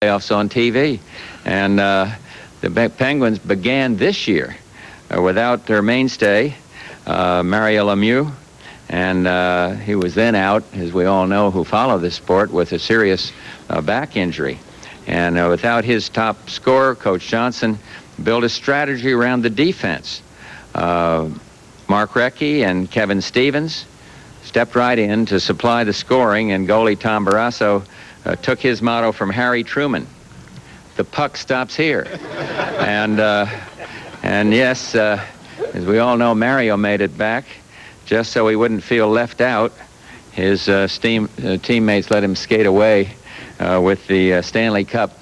playoffs on TV. And the Penguins began this year without their mainstay, Mario Lemieux, and he was then out, as we all know who follow this sport, with a serious back injury. And without his top scorer, Coach Johnson built a strategy around the defense. Mark Recchi and Kevin Stevens stepped right in to supply the scoring, and goalie Tom Barrasso took his motto from Harry Truman: the puck stops here. And yes, as we all know, Mario made it back just so he wouldn't feel left out. His teammates let him skate away with the Stanley Cup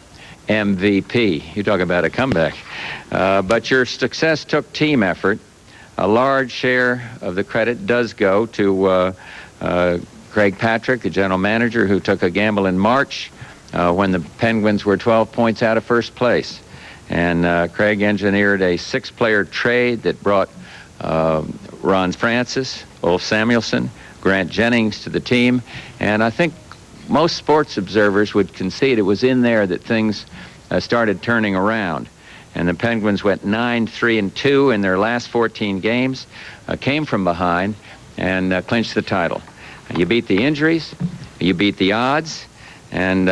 MVP. You talk about a comeback. But your success took team effort. A large share of the credit does go to Craig Patrick, the general manager, who took a gamble in March when the Penguins were 12 points out of first place. And Craig engineered a 6-player trade that brought Ron Francis, Ulf Samuelsson, Grant Jennings to the team. And I think most sports observers would concede it was in there that things started turning around. And the Penguins went 9-3-2 in their last 14 games, came from behind, and clinched the title. You beat the injuries, you beat the odds, and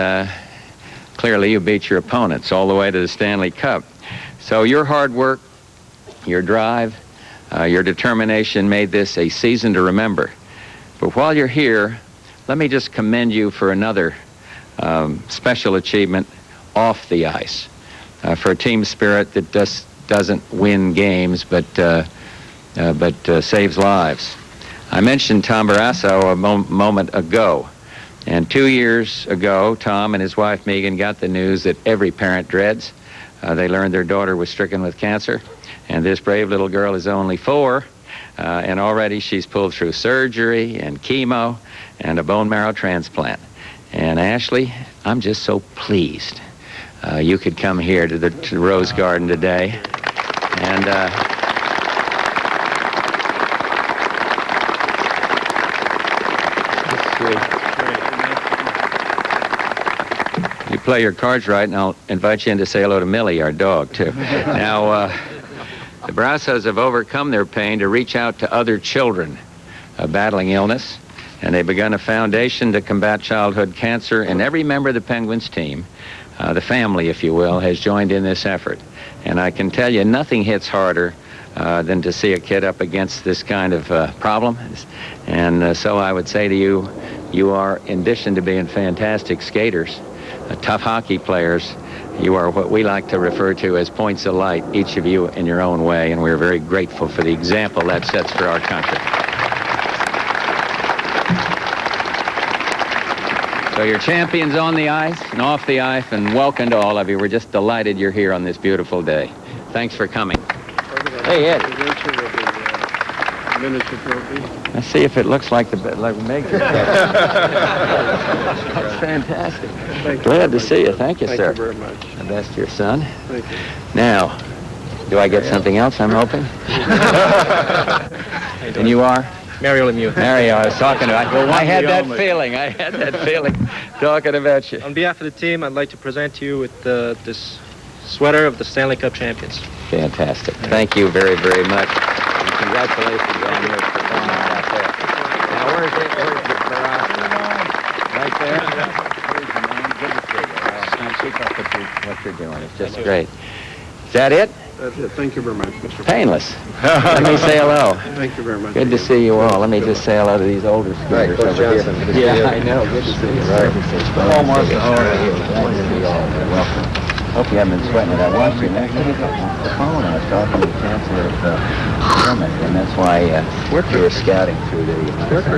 clearly you beat your opponents all the way to the Stanley Cup. So your hard work, your drive, your determination made this a season to remember. But while you're here, let me just commend you for another special achievement off the ice. For a team spirit that doesn't win games, but saves lives. I mentioned Tom Barrasso a moment ago, and 2 years ago, Tom and his wife Megan got the news that every parent dreads. They learned their daughter was stricken with cancer, and this brave little girl is only 4, and already she's pulled through surgery and chemo and a bone marrow transplant. And Ashley, I'm just so pleased you could come here to the Rose Garden today. And you play your cards right, and I'll invite you in to say hello to Millie, our dog, too. Now, the Barrassos have overcome their pain to reach out to other children battling illness, and they've begun a foundation to combat childhood cancer, and every member of the Penguins team, the family, if you will, has joined in this effort. And I can tell you, nothing hits harder than to see a kid up against this kind of problem. And so I would say to you, you are, in addition to being fantastic skaters, tough hockey players, you are what we like to refer to as points of light, each of you in your own way, and we're very grateful for the example that sets for our country. So you're champions on the ice and off the ice, and welcome to all of you. We're just delighted you're here on this beautiful day. Thanks for coming. Hey, Ed. Let's see if it looks like Meg's. That's fantastic. Glad to see you. Thank you, sir. Thank you very much. The best to your son. Thank you. Now, do I get something else, I'm hoping? And you are? Mario Lemieux. Mario, I was talking about. I had that feeling. Talking about you. On behalf of the team, I'd like to present to you with this sweater of the Stanley Cup champions. Fantastic. Thank you very, very much. And congratulations on your performance out there. Now, where's the Barrasso? Right there? Good to see you. Keep up with what you're doing. It's just great. Is that it? That's it. Thank you very much, Mr. Painless. Let me say hello. Thank you very much. Good to see you all. Let me just say hello to these older skaters over here. Yeah, I know. Good to see you. Right. Oh, Martha. How are you? Glad to see you all. Welcome. Hope you haven't been sweating it. I watched you next to the phone. I was talking to the chancellor of German, and that's why we were scouting through the...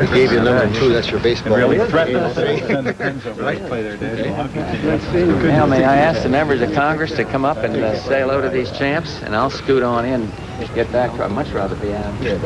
He gave you number 2. That's your baseball. Really threatened to send the pins over. Right play there, Dave. Now, may I ask the members of Congress to come up and say hello to these champs, and I'll scoot on in, get back to... I'd much rather be out here.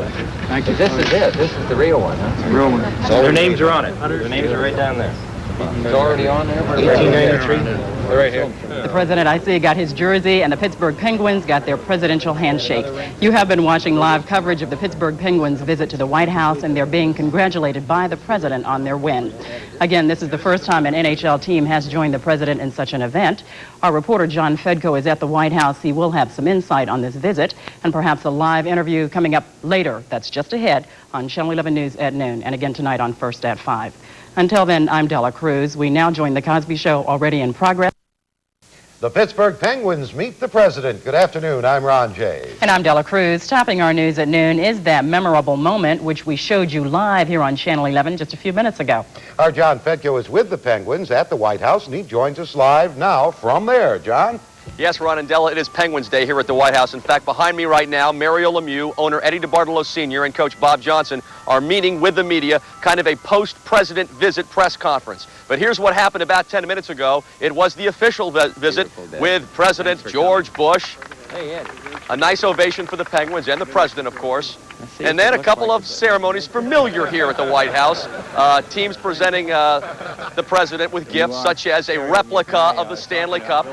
Thank you. This is it. This is the real one, huh? The real one. Their names are on it. Their names are right down there. It's already on there? 1893. Right here. The president, I see, got his jersey, and the Pittsburgh Penguins got their presidential handshake. You have been watching live coverage of the Pittsburgh Penguins' visit to the White House, and they're being congratulated by the president on their win. Again, this is the first time an NHL team has joined the president in such an event. Our reporter John Fedko is at the White House. He will have some insight on this visit, and perhaps a live interview coming up later. That's just ahead on Channel 11 News at noon, and again tonight on First at 5. Until then, I'm Della Cruz. We now join The Cosby Show, already in progress. The Pittsburgh Penguins meet the president. Good afternoon. I'm Ron Jay. And I'm Della Cruz. Topping our news at noon is that memorable moment which we showed you live here on Channel 11 just a few minutes ago. Our John Fedko is with the Penguins at the White House, and he joins us live now from there. John? Yes, Ron and Della, it is Penguins Day here at the White House. In fact, behind me right now, Mario Lemieux, owner Eddie DeBartolo Sr., and Coach Bob Johnson are meeting with the media, kind of a post-president visit press conference. But here's what happened about 10 minutes ago. It was the official visit with President George Bush. A nice ovation for the Penguins and the president, of course. And then a couple of ceremonies familiar here at the White House. Teams presenting the president with gifts such as a replica of the Stanley Cup.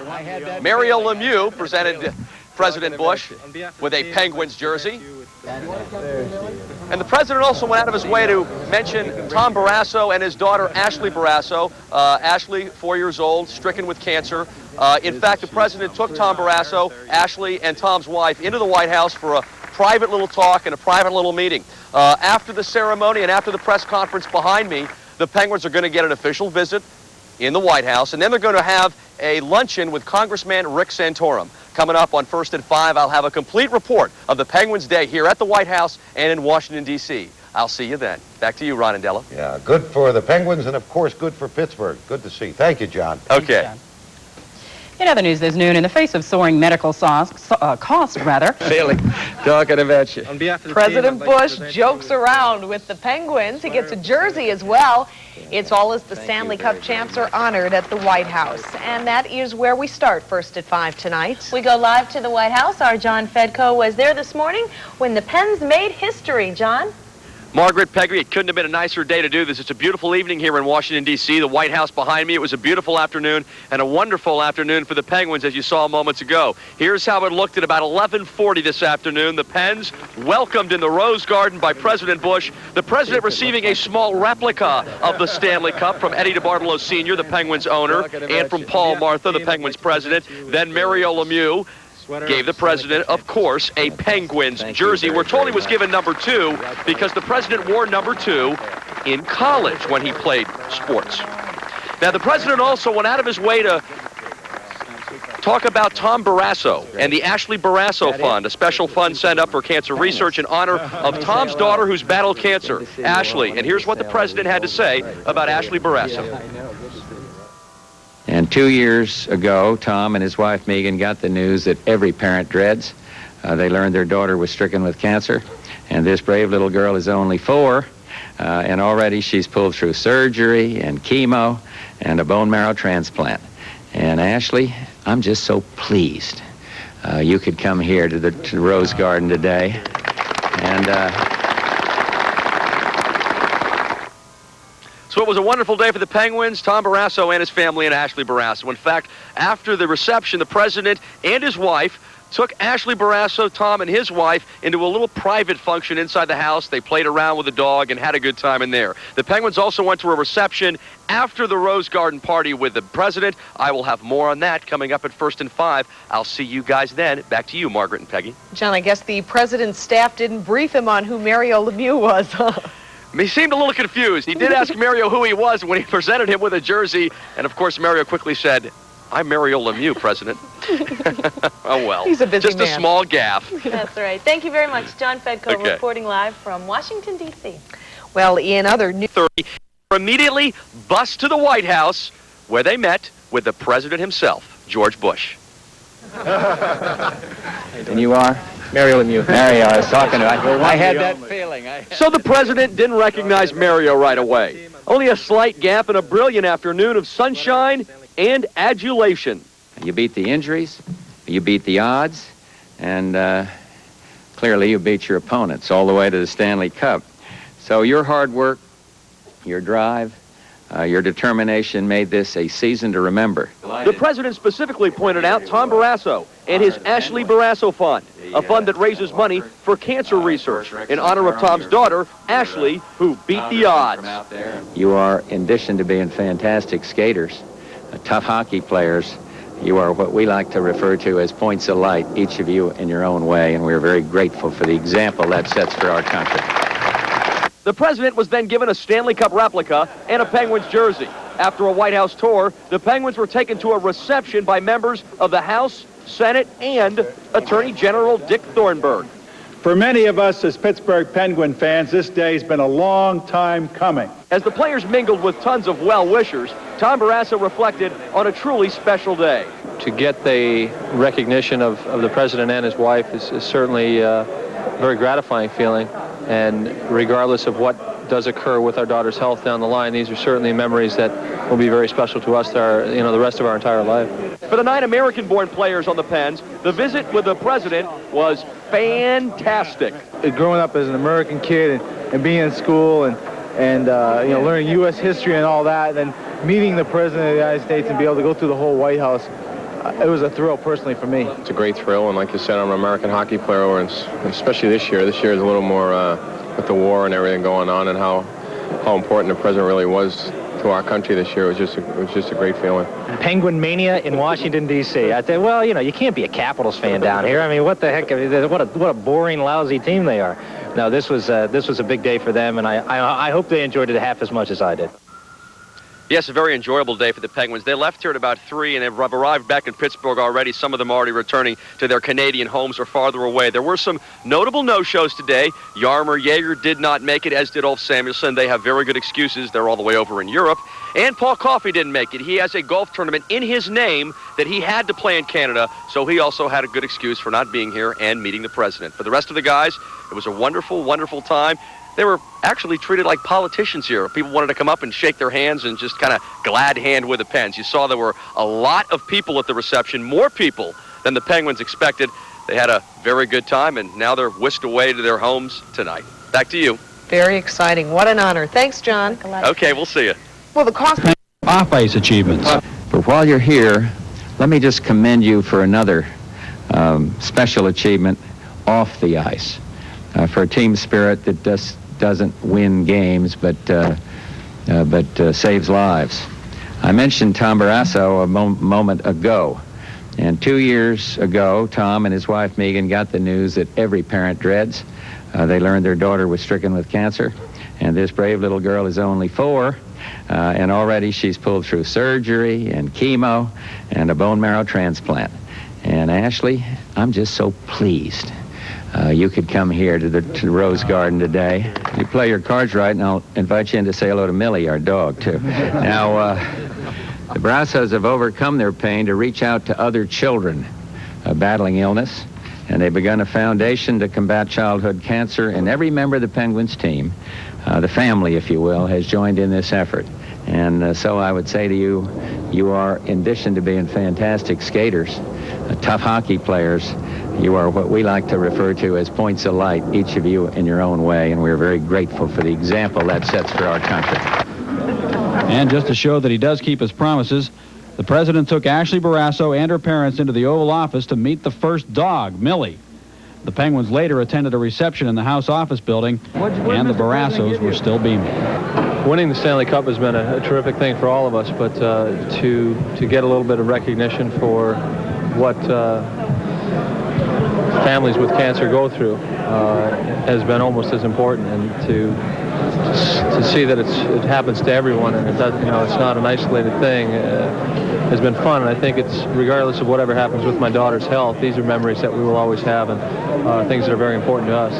Mario Lemieux presented President Bush with a Penguins jersey. And the president also went out of his way to mention Tom Barrasso and his daughter Ashley Barrasso. Ashley, 4 years old, stricken with cancer. In fact, the president took Tom Barrasso, Ashley, and Tom's wife into the White House for a private little talk and a private little meeting. After the ceremony and after the press conference behind me, the Penguins are going to get an official visit in the White House, and then they're going to have a luncheon with Congressman Rick Santorum. Coming up on First at 5, I'll have a complete report of the Penguins' Day here at the White House and in Washington, D.C. I'll see you then. Back to you, Ron and Della. Yeah, good for the Penguins and, of course, good for Pittsburgh. Good to see. Thank you, John. Okay. In other news this noon, in the face of soaring medical costs, Feeling, talking about you. On behalf of the President team, I'd like Bush to present jokes around with the Penguins. He gets a jersey as well. It's all as the Stanley Cup champs are honored at the White House. And that is where we start First at 5 tonight. We go live to the White House. Our John Fedko was there this morning when the Pens made history. John? Margaret, Peggy, it couldn't have been a nicer day to do this. It's a beautiful evening here in Washington, D.C. The White House behind me. It was a beautiful afternoon and a wonderful afternoon for the Penguins, as you saw moments ago. Here's how it looked at about 11:40 this afternoon. The Pens welcomed in the Rose Garden by President Bush. The president receiving a small replica of the Stanley Cup from Eddie DeBartolo Sr., the Penguins owner, and from Paul Martha, the Penguins president. Then Mario Lemieux gave the president, of course, a Penguins jersey. We're told he was given number 2 because the president wore number 2 in college when he played sports. Now, the president also went out of his way to talk about Tom Barrasso and the Ashley Barrasso Fund, a special fund set up for cancer research in honor of Tom's daughter who's battled cancer, Ashley. And here's what the president had to say about Ashley Barrasso. And 2 years ago, Tom and his wife Megan got the news that every parent dreads. They learned their daughter was stricken with cancer, and this brave little girl is only 4, and already she's pulled through surgery and chemo and a bone marrow transplant. And Ashley, I'm just so pleased you could come here to the Rose Garden today. And so it was a wonderful day for the Penguins, Tom Barrasso and his family, and Ashley Barrasso. In fact, after the reception, the president and his wife took Ashley Barrasso, Tom, and his wife into a little private function inside the house. They played around with the dog and had a good time in there. The Penguins also went to a reception after the Rose Garden party with the president. I will have more on that coming up at First and 5. I'll see you guys then. Back to you, Margaret and Peggy. John, I guess the president's staff didn't brief him on who Mario Lemieux was, huh? He seemed a little confused. He did ask Mario who he was when he presented him with a jersey, and of course Mario quickly said, "I'm Mario Lemieux, President." Oh well, he's a busy just man. A small gaffe. That's right. Thank you very much, John Fedko, reporting live from Washington, D.C. Well, in other news, immediately bust to the White House, where they met with the president himself, George Bush. And you are? Mario Lemieux. Mario, I was talking to. I had that feeling. So the president didn't recognize Mario right away. Only a slight gap in a brilliant afternoon of sunshine and adulation. You beat the injuries, you beat the odds, and clearly you beat your opponents all the way to the Stanley Cup. So your hard work, your drive, Your determination made this a season to remember. The president specifically pointed out Tom Barrasso and his Ashley Barrasso Fund, a fund that raises money for cancer research in honor of Tom's daughter, Ashley, who beat the odds. You are, in addition to being fantastic skaters, tough hockey players, you are what we like to refer to as points of light, each of you in your own way, and we're very grateful for the example that sets for our country. The president was then given a Stanley Cup replica and a Penguins jersey. After a White House tour, the Penguins were taken to a reception by members of the House, Senate, and Attorney General Dick Thornburgh. For many of us as Pittsburgh Penguin fans, this day's been a long time coming. As the players mingled with tons of well-wishers, Tom Barrasso reflected on a truly special day. To get the recognition of the president and his wife is certainly a very gratifying feeling. And regardless of what does occur with our daughter's health down the line, these are certainly memories that will be very special to us the rest of our entire life. For the 9 American-born players on the Pens, the visit with the president was fantastic. Growing up as an American kid and being in school and learning U.S. history and all that, and then meeting the president of the United States and be able to go through the whole White House, it was a thrill personally for me. It's a great thrill, and like you said, I'm an American hockey player, and especially this year. This year is a little more with the war and everything going on, and how important the president really was to our country this year. It was just a great feeling. Penguin mania in Washington, D.C. I think, well, you can't be a Capitals fan down here. I mean, what the heck? What a boring, lousy team they are. No, this was a big day for them, and I hope they enjoyed it half as much as I did. Yes, a very enjoyable day for the Penguins. They left here at about 3 and have arrived back in Pittsburgh already. Some of them already returning to their Canadian homes or farther away. There were some notable no-shows today. Jaromir Jagr did not make it, as did Ulf Samuelsson. They have very good excuses. They're all the way over in Europe. And Paul Coffey didn't make it. He has a golf tournament in his name that he had to play in Canada, so he also had a good excuse for not being here and meeting the president. For the rest of the guys, it was a wonderful, wonderful time. They were actually treated like politicians here. People wanted to come up and shake their hands and just kind of glad hand with the Pens. You saw there were a lot of people at the reception, more people than the Penguins expected. They had a very good time, and now they're whisked away to their homes tonight. Back to you. Very exciting. What an honor. Thanks, John. Okay, we'll see you. Well, the cost... Off-ice achievements. But while you're here, let me just commend you for another special achievement off the ice, for a team spirit that doesn't win games, but saves lives. I mentioned Tom Barrasso a moment ago, and 2 years ago, Tom and his wife Megan got the news that every parent dreads. They learned their daughter was stricken with cancer, and this brave little girl is only 4, and already she's pulled through surgery and chemo and a bone marrow transplant. And Ashley, I'm just so pleased you could come here to the Rose Garden today. You play your cards right, and I'll invite you in to say hello to Millie, our dog, too. Now, the Barrassos have overcome their pain to reach out to other children battling illness, and they've begun a foundation to combat childhood cancer, and every member of the Penguins team, the family, if you will, has joined in this effort. And so I would say to you, you are, in addition to being fantastic skaters, tough hockey players, you are what we like to refer to as points of light, each of you in your own way, and we're very grateful for the example that sets for our country. And just to show that he does keep his promises, the president took Ashley Barrasso and her parents into the Oval Office to meet the first dog, Millie. The Penguins later attended a reception in the House office building, and the Barrassos were still beaming. Winning the Stanley Cup has been a terrific thing for all of us, but to get a little bit of recognition for what families with cancer go through has been almost as important, and to see that it happens to everyone, and it does, it's not an isolated thing, has been fun. And I think it's, regardless of whatever happens with my daughter's health, these are memories that we will always have, and things that are very important to us.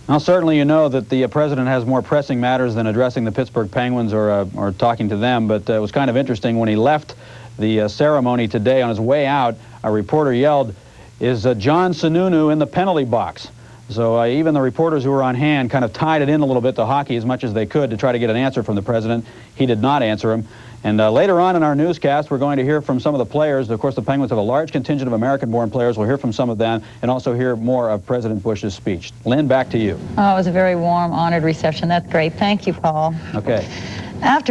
Now, certainly you know that the president has more pressing matters than addressing the Pittsburgh Penguins or talking to them, but it was kind of interesting when he left the ceremony today. On his way out, a reporter yelled, "Is John Sununu in the penalty box?" So even the reporters who were on hand kind of tied it in a little bit to hockey as much as they could to try to get an answer from the president. He did not answer him. And later on in our newscast, we're going to hear from some of the players. Of course, the Penguins have a large contingent of American-born players. We'll hear from some of them and also hear more of President Bush's speech. Lynn, back to you. Oh, it was a very warm, honored reception. That's great. Thank you, Paul. Okay. After